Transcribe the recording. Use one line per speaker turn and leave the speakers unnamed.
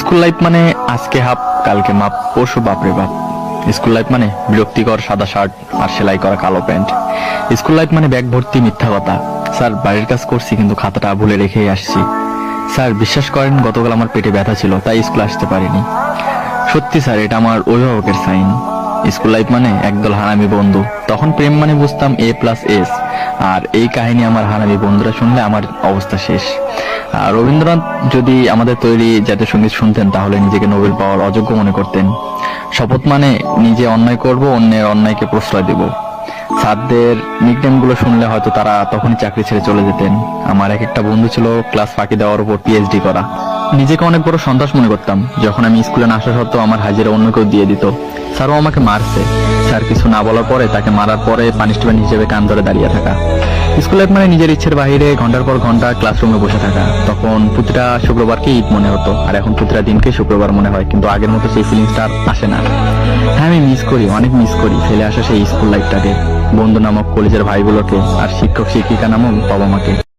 School life মানে আজকে half কালকে মাপ পরশু বাপরে বাপ। স্কুল লাইফ মানে বিরক্তিকর সাদা শার্ট আর সেলাই করা কালো প্যান্ট। স্কুল লাইফ মানে ব্যাগ ভর্তি মিথ্যা কথা। স্যার বাড়ির কাজ করছি কিন্তু খাতাটা ভুলে রেখেই আসছি। স্যার বিশ্বাস করেন গতকাল আমার পেটে ব্যথা ছিল তাই স্কুল আসতে পারিনি। সত্যি স্যার এটা আমার অভিভাবকের সাইন। স্কুল লাইফ মানে একদল হারামি বন্ধু, তখন প্রেম মানে বুঝতাম A+S। আর এই কাহিনী আমার হারামি বন্ধুরা শুনলে আমার অবস্থা শেষ। আর রবীন্দ্রনাথ যদি আমাদের তৈরি জাতীয় সঙ্গীত শুনতেন তাহলে নিজেকে নোবেল পাওয়ার অযোগ্য মনে করতেন। শপথ মানে নিজে অন্যায় করব, অন্যের অন্যায়কে প্রশ্রয় দেব। স্যারদের নিকনেম গুলো শুনলে হয়তো তারা তখনই চাকরি ছেড়ে চলে যেতেন। আমার এক একটা বন্ধু ছিল ক্লাস ফাঁকি দেওয়ার উপর PhD করা। নিজেকে অনেক বড় সন্ত্রাস মনে করতাম যখন আমি স্কুলে না আসা সত্ত্বেও আমার হাজিরা অন্য কেউ দিয়ে দিত। স্যারও আমাকে মারছে। স্যার কিছু না বলার পরে তাকে মারার পরে পানিশমেন্ট হিসেবে কান ধরে দাঁড়িয়ে থাকা। স্কুল লাইফ মানে নিজের ইচ্ছের বাইরে ঘন্টার পর ঘন্টা ক্লাসরুমে বসে থাকা। তখন প্রতিটা শুক্রবারকে ঈদ মনে হতো, আর এখন প্রতিটা দিনকে শুক্রবার মনে হয়, কিন্তু আগের মতো সেই ফিলিংসটা আর আসে না। হ্যাঁ আমি মিস করি, অনেক মিস করি ফেলে আসা সেই স্কুল লাইফটাকে, বন্ধু নামক কলেজের ভাইগুলোকে, আর শিক্ষক শিক্ষিকা নামক বাবা মাকে।